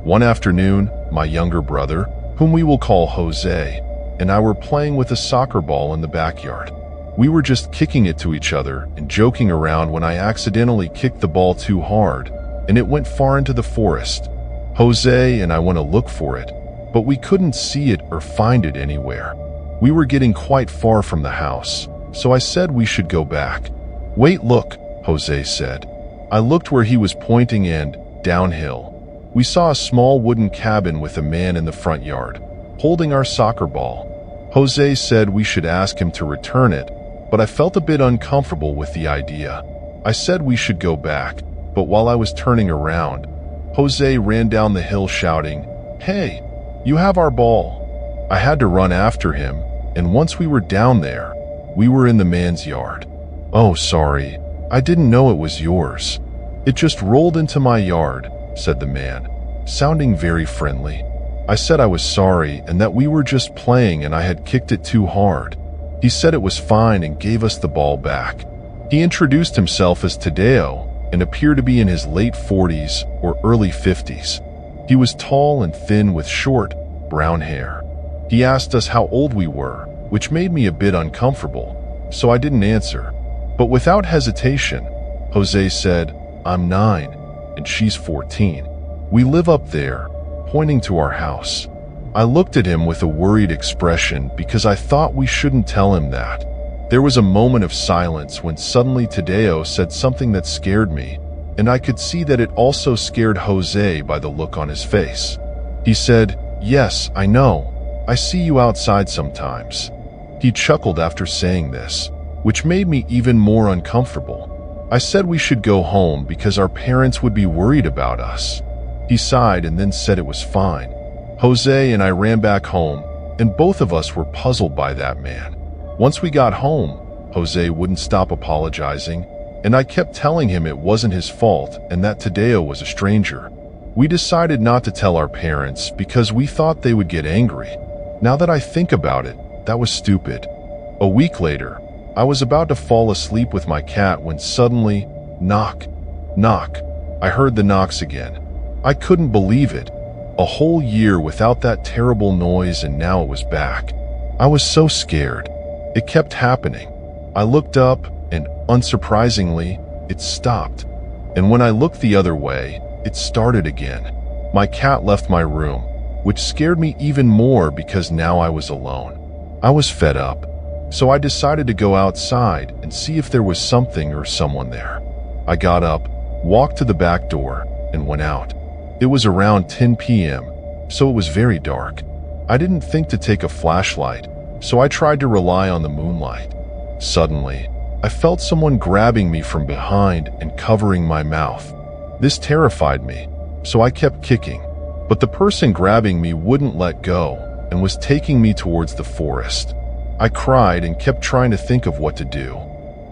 One afternoon, my younger brother, whom we will call Jose, and I were playing with a soccer ball in the backyard. We were just kicking it to each other and joking around when I accidentally kicked the ball too hard, and it went far into the forest. Jose and I went to look for it, but we couldn't see it or find it anywhere. We were getting quite far from the house, so I said we should go back. "Wait, look," Jose said. I looked where he was pointing and, downhill, we saw a small wooden cabin with a man in the front yard, holding our soccer ball. Jose said we should ask him to return it, but I felt a bit uncomfortable with the idea. I said we should go back, but while I was turning around, Jose ran down the hill shouting, "Hey, you have our ball." I had to run after him, and once we were down there, we were in the man's yard. "Oh, sorry, I didn't know it was yours. It just rolled into my yard," said the man, sounding very friendly. I said I was sorry and that we were just playing and I had kicked it too hard. He said it was fine and gave us the ball back. He introduced himself as Tadeo and appeared to be in his late 40s or early 50s. He was tall and thin with short, brown hair. He asked us how old we were, which made me a bit uncomfortable, so I didn't answer. But without hesitation, Jose said, "I'm 9, and she's 14. We live up there," pointing to our house. I looked at him with a worried expression because I thought we shouldn't tell him that. There was a moment of silence when suddenly Tadeo said something that scared me, and I could see that it also scared Jose by the look on his face. He said, "Yes, I know. I see you outside sometimes." He chuckled after saying this, which made me even more uncomfortable. I said we should go home because our parents would be worried about us. He sighed and then said it was fine. Jose and I ran back home, and both of us were puzzled by that man. Once we got home, Jose wouldn't stop apologizing, and I kept telling him it wasn't his fault and that Tadeo was a stranger. We decided not to tell our parents because we thought they would get angry. Now that I think about it, that was stupid. A week later, I was about to fall asleep with my cat when suddenly, knock, knock. I heard the knocks again. I couldn't believe it. A whole year without that terrible noise, and now it was back. I was so scared. It kept happening. I looked up, and unsurprisingly, it stopped. And when I looked the other way, it started again. My cat left my room, which scared me even more because now I was alone. I was fed up, so I decided to go outside and see if there was something or someone there. I got up, walked to the back door, and went out. It was around 10 p.m., so it was very dark. I didn't think to take a flashlight, so I tried to rely on the moonlight. Suddenly, I felt someone grabbing me from behind and covering my mouth. This terrified me, so I kept kicking, but the person grabbing me wouldn't let go and was taking me towards the forest. I cried and kept trying to think of what to do.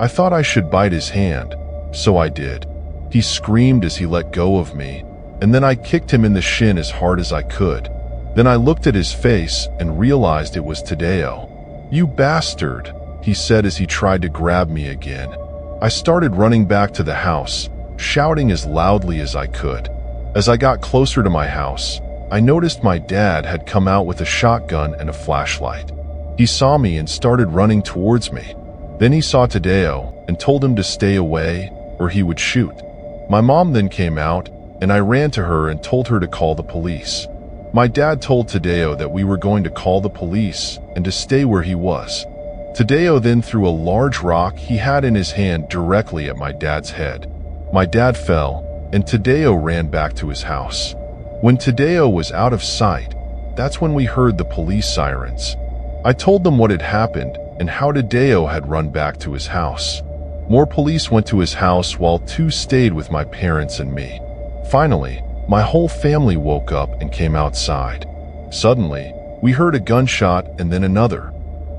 I thought I should bite his hand, so I did. He screamed as he let go of me, and then I kicked him in the shin as hard as I could. Then I looked at his face and realized it was Tadeo. "You bastard," he said as he tried to grab me again. I started running back to the house, shouting as loudly as I could. As I got closer to my house, I noticed my dad had come out with a shotgun and a flashlight. He saw me and started running towards me. Then he saw Tadeo and told him to stay away or he would shoot. My mom then came out, and I ran to her and told her to call the police. My dad told Tadeo that we were going to call the police and to stay where he was. Tadeo then threw a large rock he had in his hand directly at my dad's head. My dad fell, and Tadeo ran back to his house. When Tadeo was out of sight, that's when we heard the police sirens. I told them what had happened and how Tadeo had run back to his house. More police went to his house while 2 stayed with my parents and me. Finally, My whole family woke up and came outside. Suddenly, we heard a gunshot and then another.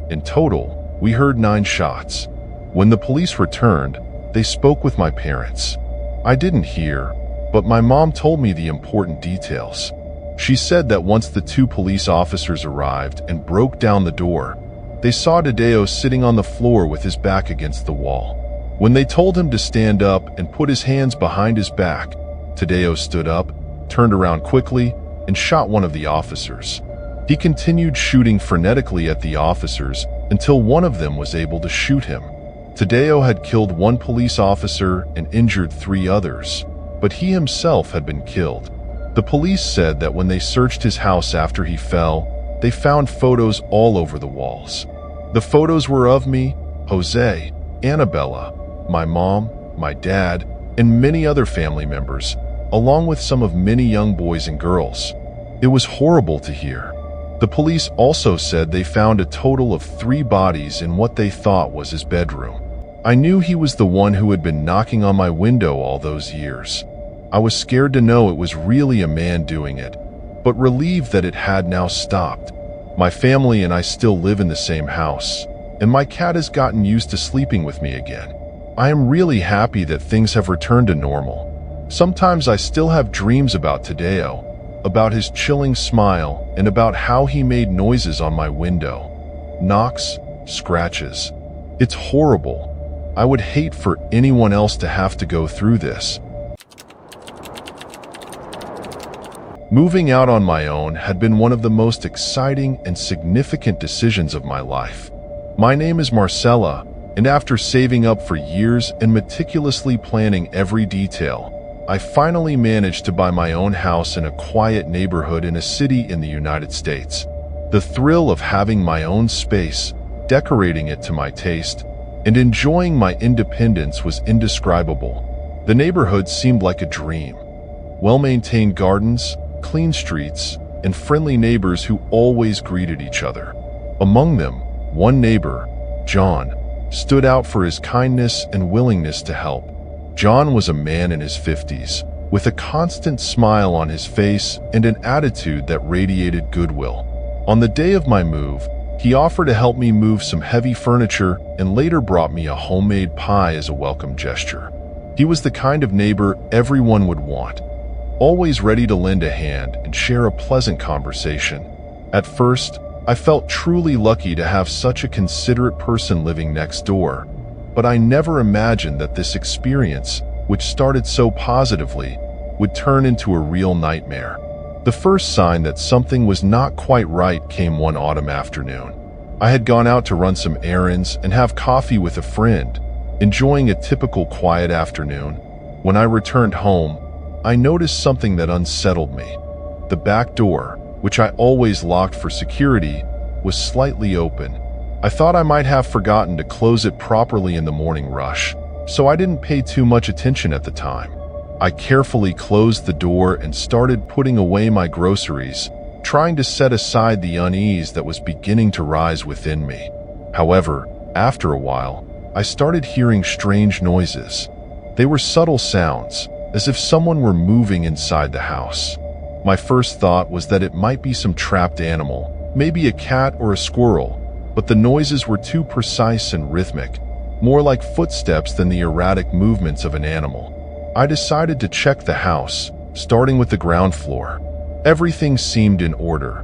In total, we heard 9 shots. When the police returned, they spoke with my parents. I didn't hear, but my mom told me the important details. She said that once the 2 police officers arrived and broke down the door, they saw Tadeo sitting on the floor with his back against the wall. When they told him to stand up and put his hands behind his back, Tadeo stood up, turned around quickly, and shot one of the officers. He continued shooting frenetically at the officers until one of them was able to shoot him. Tadeo had killed 1 police officer and injured 3 others, but he himself had been killed. The police said that when they searched his house after he fell, they found photos all over the walls. The photos were of me, Jose, Annabella, my mom, my dad, and many other family members, along with some of many young boys and girls. It was horrible to hear. The police also said they found a total of 3 bodies in what they thought was his bedroom. I knew he was the one who had been knocking on my window all those years. I was scared to know it was really a man doing it, but relieved that it had now stopped. My family and I still live in the same house, and my cat has gotten used to sleeping with me again. I am really happy that things have returned to normal. Sometimes I still have dreams about Tadeo, about his chilling smile, and about how he made noises on my window. Knocks, scratches. It's horrible. I would hate for anyone else to have to go through this. Moving out on my own had been one of the most exciting and significant decisions of my life. My name is Marcella, and after saving up for years and meticulously planning every detail, I finally managed to buy my own house in a quiet neighborhood in a city in the United States. The thrill of having my own space, decorating it to my taste, and enjoying my independence was indescribable. The neighborhood seemed like a dream. Well-maintained gardens, clean streets, and friendly neighbors who always greeted each other. Among them, one neighbor, John, stood out for his kindness and willingness to help. John was a man in his 50s, with a constant smile on his face and an attitude that radiated goodwill. On the day of my move, he offered to help me move some heavy furniture and later brought me a homemade pie as a welcome gesture. He was the kind of neighbor everyone would want, always ready to lend a hand and share a pleasant conversation. At first, I felt truly lucky to have such a considerate person living next door, but I never imagined that this experience, which started so positively, would turn into a real nightmare. The first sign that something was not quite right came one autumn afternoon. I had gone out to run some errands and have coffee with a friend, enjoying a typical quiet afternoon. When I returned home, I noticed something that unsettled me. The back door, which I always locked for security, was slightly open. I thought I might have forgotten to close it properly in the morning rush, so I didn't pay too much attention at the time. I carefully closed the door and started putting away my groceries, trying to set aside the unease that was beginning to rise within me. However, after a while, I started hearing strange noises. They were subtle sounds, as if someone were moving inside the house. My first thought was that it might be some trapped animal, maybe a cat or a squirrel, but the noises were too precise and rhythmic, more like footsteps than the erratic movements of an animal. I decided to check the house, starting with the ground floor. Everything seemed in order.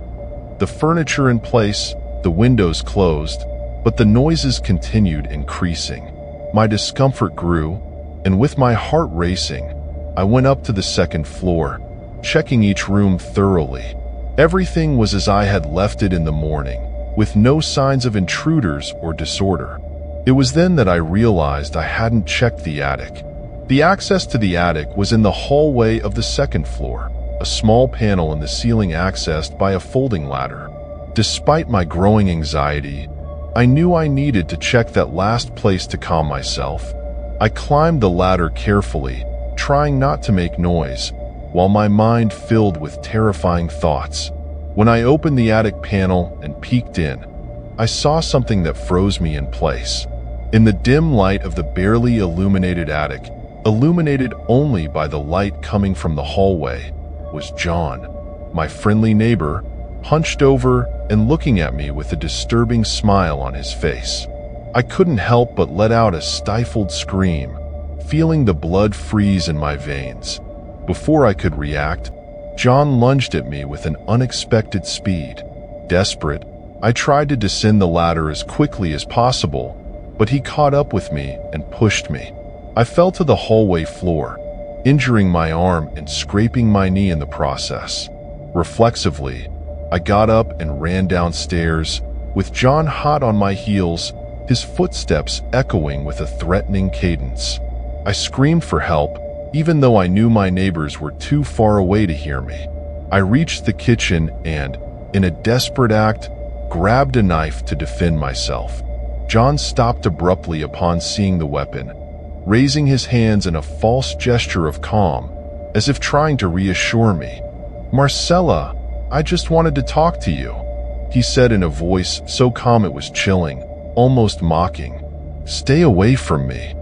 The furniture in place, the windows closed, but the noises continued increasing. My discomfort grew, and with my heart racing, I went up to the second floor, checking each room thoroughly. Everything was as I had left it in the morning, with no signs of intruders or disorder. It was then that I realized I hadn't checked the attic. The access to the attic was in the hallway of the second floor, a small panel in the ceiling accessed by a folding ladder. Despite my growing anxiety, I knew I needed to check that last place to calm myself. I climbed the ladder carefully, trying not to make noise, while my mind filled with terrifying thoughts. When I opened the attic panel and peeked in, I saw something that froze me in place. In the dim light of the barely illuminated attic, illuminated only by the light coming from the hallway, was John, my friendly neighbor, hunched over and looking at me with a disturbing smile on his face. I couldn't help but let out a stifled scream, feeling the blood freeze in my veins. Before I could react, John lunged at me with an unexpected speed. Desperate, I tried to descend the ladder as quickly as possible, but he caught up with me and pushed me. I fell to the hallway floor, injuring my arm and scraping my knee in the process. Reflexively, I got up and ran downstairs, with John hot on my heels, his footsteps echoing with a threatening cadence. I screamed for help, even though I knew my neighbors were too far away to hear me. I reached the kitchen and, in a desperate act, grabbed a knife to defend myself. John stopped abruptly upon seeing the weapon, raising his hands in a false gesture of calm, as if trying to reassure me. "Marcella, I just wanted to talk to you," he said in a voice so calm it was chilling, almost mocking. "Stay away from me,"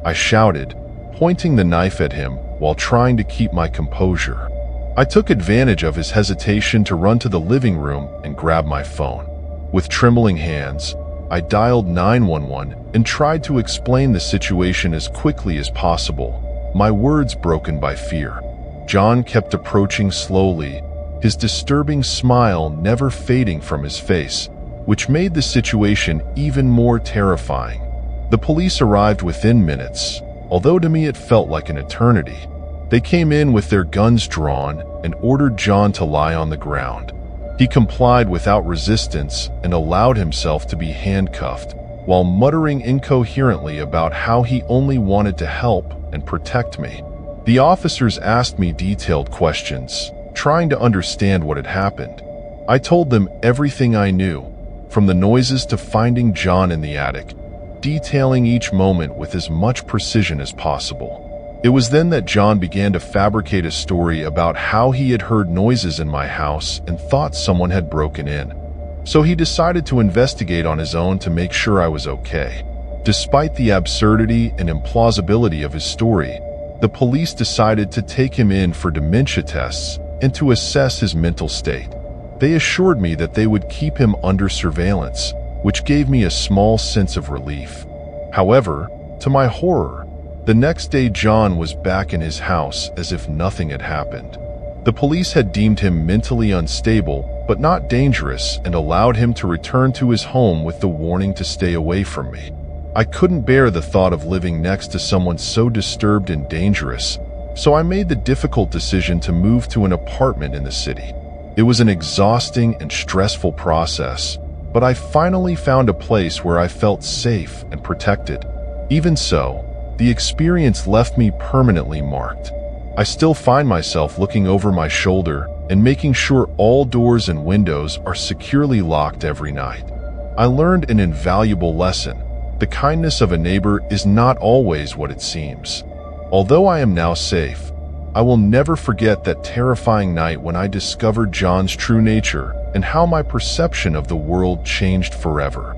I shouted, pointing the knife at him while trying to keep my composure. I took advantage of his hesitation to run to the living room and grab my phone. With trembling hands, I dialed 911 and tried to explain the situation as quickly as possible, my words broken by fear. John kept approaching slowly, his disturbing smile never fading from his face, which made the situation even more terrifying. The police arrived within minutes, although to me it felt like an eternity. They came in with their guns drawn and ordered John to lie on the ground. He complied without resistance and allowed himself to be handcuffed, while muttering incoherently about how he only wanted to help and protect me. The officers asked me detailed questions, trying to understand what had happened. I told them everything I knew, from the noises to finding John in the attic, detailing each moment with as much precision as possible. It was then that John began to fabricate a story about how he had heard noises in my house and thought someone had broken in. So he decided to investigate on his own to make sure I was okay. Despite the absurdity and implausibility of his story, the police decided to take him in for dementia tests and to assess his mental state. They assured me that they would keep him under surveillance, which gave me a small sense of relief. However, to my horror, the next day John was back in his house as if nothing had happened. The police had deemed him mentally unstable, but not dangerous, and allowed him to return to his home with the warning to stay away from me. I couldn't bear the thought of living next to someone so disturbed and dangerous, so I made the difficult decision to move to an apartment in the city. It was an exhausting and stressful process, but I finally found a place where I felt safe and protected. Even so, the experience left me permanently marked. I still find myself looking over my shoulder and making sure all doors and windows are securely locked every night. I learned an invaluable lesson. The kindness of a neighbor is not always what it seems. Although I am now safe, I will never forget that terrifying night when I discovered John's true nature and how my perception of the world changed forever.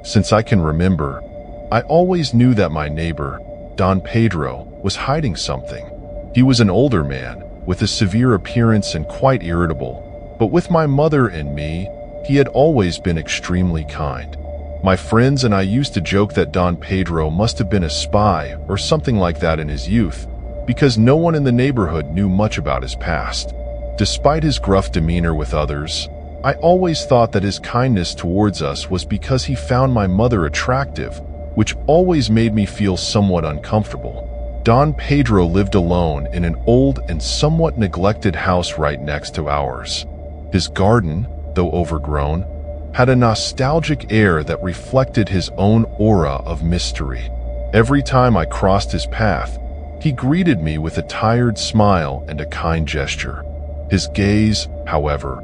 Since I can remember, I always knew that my neighbor, Don Pedro, was hiding something. He was an older man, with a severe appearance and quite irritable, but with my mother and me, he had always been extremely kind. My friends and I used to joke that Don Pedro must have been a spy or something like that in his youth, because no one in the neighborhood knew much about his past. Despite his gruff demeanor with others, I always thought that his kindness towards us was because he found my mother attractive, which always made me feel somewhat uncomfortable. Don Pedro lived alone in an old and somewhat neglected house right next to ours. His garden, though overgrown, had a nostalgic air that reflected his own aura of mystery. Every time I crossed his path, he greeted me with a tired smile and a kind gesture. His gaze, however,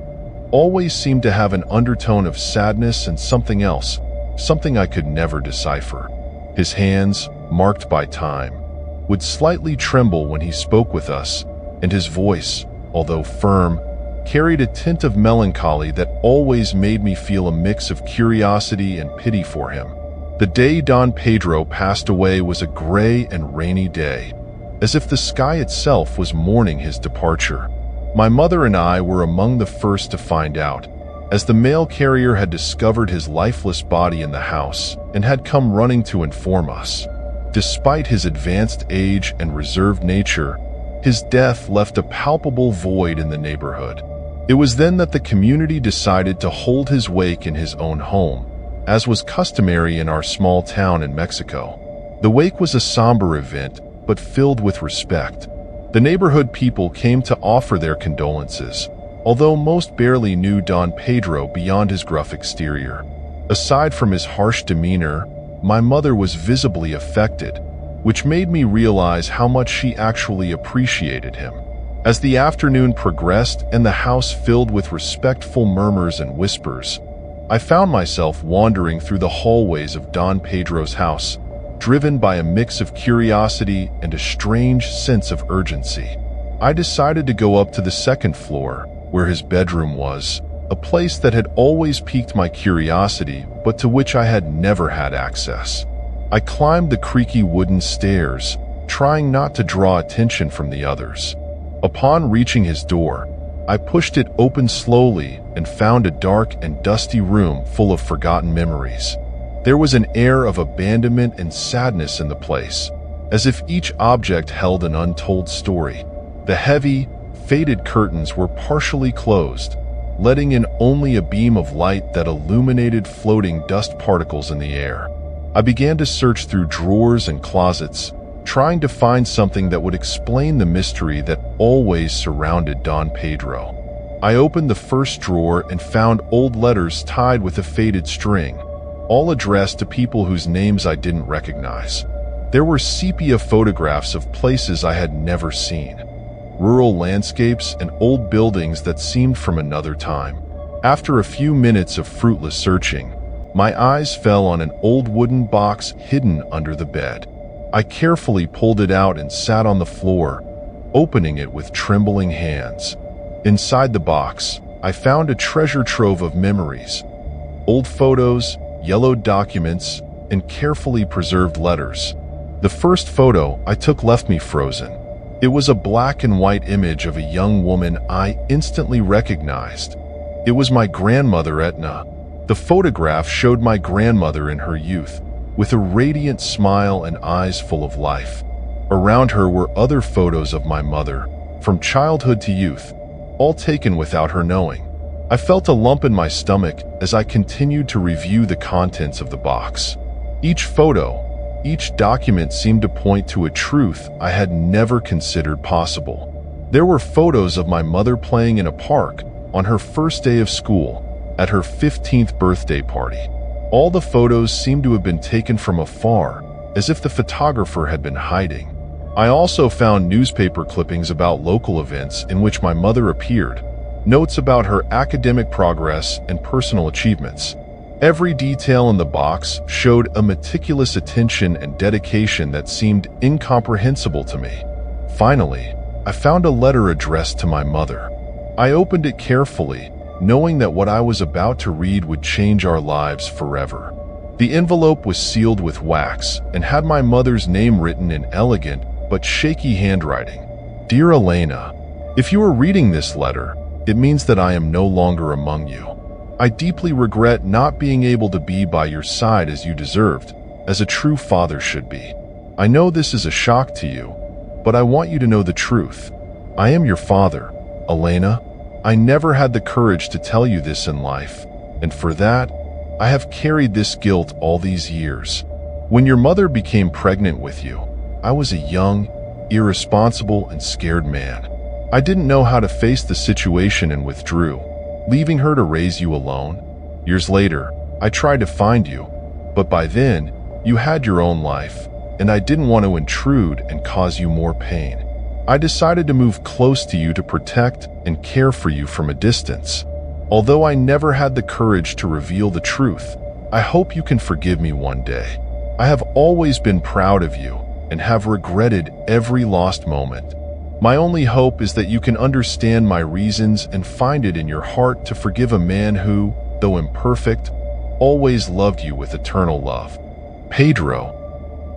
always seemed to have an undertone of sadness and something else, something I could never decipher. His hands, marked by time, would slightly tremble when he spoke with us, and his voice, although firm, carried a tint of melancholy that always made me feel a mix of curiosity and pity for him. The day Don Pedro passed away was a gray and rainy day. as if the sky itself was mourning his departure. My mother and I were among the first to find out, as the mail carrier had discovered his lifeless body in the house and had come running to inform us. Despite his advanced age and reserved nature, his death left a palpable void in the neighborhood. It was then that the community decided to hold his wake in his own home, as was customary in our small town in Mexico. The wake was a somber event, but filled with respect. The neighborhood people came to offer their condolences, although most barely knew Don Pedro beyond his gruff exterior. Aside from his harsh demeanor, my mother was visibly affected, which made me realize how much she actually appreciated him. As the afternoon progressed and the house filled with respectful murmurs and whispers, I found myself wandering through the hallways of Don Pedro's house, driven by a mix of curiosity and a strange sense of urgency. I decided to go up to the second floor, where his bedroom was, a place that had always piqued my curiosity, but to which I had never had access. I climbed the creaky wooden stairs, trying not to draw attention from the others. Upon reaching his door, I pushed it open slowly and found a dark and dusty room full of forgotten memories. There was an air of abandonment and sadness in the place, as if each object held an untold story. The heavy, faded curtains were partially closed, letting in only a beam of light that illuminated floating dust particles in the air. I began to search through drawers and closets, trying to find something that would explain the mystery that always surrounded Don Pedro. I opened the first drawer and found old letters tied with a faded string, all addressed to people whose names I didn't recognize. There were sepia photographs of places I had never seen, rural landscapes and old buildings that seemed from another time. After a few minutes of fruitless searching, my eyes fell on an old wooden box hidden under the bed. I carefully pulled it out and sat on the floor, opening it with trembling hands. Inside the box, I found a treasure trove of memories, old photos, yellowed documents, and carefully preserved letters. The first photo I took left me frozen. It was a black and white image of a young woman I instantly recognized. It was my grandmother, Etna. The photograph showed my grandmother in her youth, with a radiant smile and eyes full of life. Around her were other photos of my mother, from childhood to youth, all taken without her knowing. I felt a lump in my stomach as I continued to review the contents of the box. Each photo, each document seemed to point to a truth I had never considered possible. There were photos of my mother playing in a park, on her first day of school, at her 15th birthday party. All the photos seemed to have been taken from afar, as if the photographer had been hiding. I also found newspaper clippings about local events in which my mother appeared, notes about her academic progress and personal achievements. Every detail in the box showed a meticulous attention and dedication that seemed incomprehensible to me. Finally, I found a letter addressed to my mother. I opened it carefully, knowing that what I was about to read would change our lives forever. The envelope was sealed with wax and had my mother's name written in elegant but shaky handwriting. Dear Elena, if you are reading this letter, it means that I am no longer among you. I deeply regret not being able to be by your side as you deserved, as a true father should be. I know this is a shock to you, but I want you to know the truth. I am your father, Elena. I never had the courage to tell you this in life, and for that, I have carried this guilt all these years. When your mother became pregnant with you, I was a young, irresponsible, and scared man. I didn't know how to face the situation and withdrew, leaving her to raise you alone. Years later, I tried to find you, but by then, you had your own life, and I didn't want to intrude and cause you more pain. I decided to move close to you to protect and care for you from a distance. Although I never had the courage to reveal the truth, I hope you can forgive me one day. I have always been proud of you and have regretted every lost moment. My only hope is that you can understand my reasons and find it in your heart to forgive a man who, though imperfect, always loved you with eternal love. Pedro.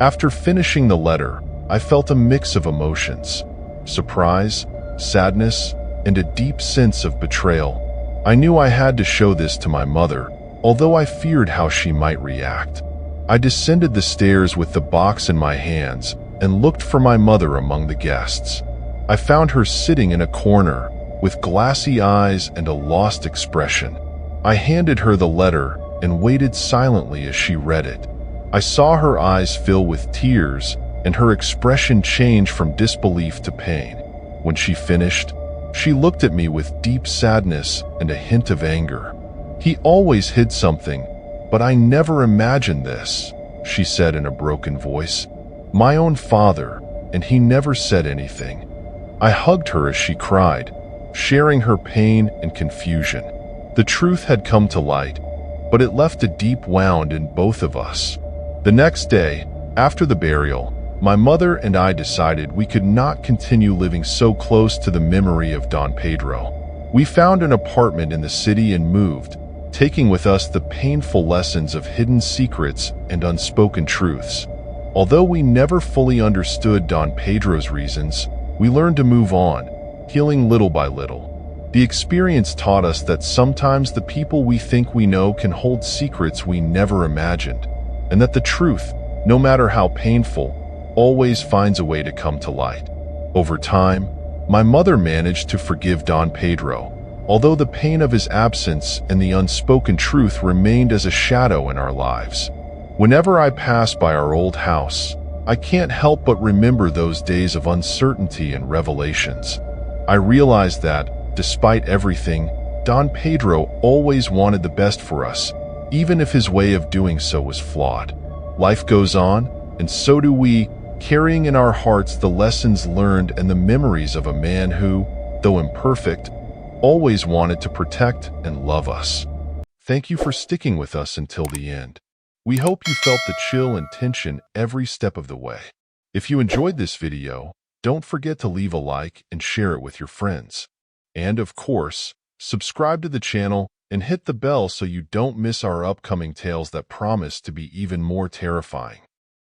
After finishing the letter, I felt a mix of emotions: surprise, sadness, and a deep sense of betrayal. I knew I had to show this to my mother, although I feared how she might react. I descended the stairs with the box in my hands and looked for my mother among the guests. I found her sitting in a corner, with glassy eyes and a lost expression. I handed her the letter and waited silently as she read it. I saw her eyes fill with tears and her expression change from disbelief to pain. When she finished, she looked at me with deep sadness and a hint of anger. "He always hid something, but I never imagined this," she said in a broken voice. "My own father, and he never said anything." I hugged her as she cried, sharing her pain and confusion. The truth had come to light, but it left a deep wound in both of us. The next day, after the burial, my mother and I decided we could not continue living so close to the memory of Don Pedro. We found an apartment in the city and moved, taking with us the painful lessons of hidden secrets and unspoken truths. Although we never fully understood Don Pedro's reasons, we learned to move on, healing little by little. The experience taught us that sometimes the people we think we know can hold secrets we never imagined, and that the truth, no matter how painful, always finds a way to come to light. Over time, my mother managed to forgive Don Pedro, although the pain of his absence and the unspoken truth remained as a shadow in our lives. Whenever I pass by our old house, I can't help but remember those days of uncertainty and revelations. I realize that, despite everything, Don Pedro always wanted the best for us, even if his way of doing so was flawed. Life goes on, and so do we, carrying in our hearts the lessons learned and the memories of a man who, though imperfect, always wanted to protect and love us. Thank you for sticking with us until the end. We hope you felt the chill and tension every step of the way. If you enjoyed this video, don't forget to leave a like and share it with your friends. And of course, subscribe to the channel and hit the bell so you don't miss our upcoming tales that promise to be even more terrifying.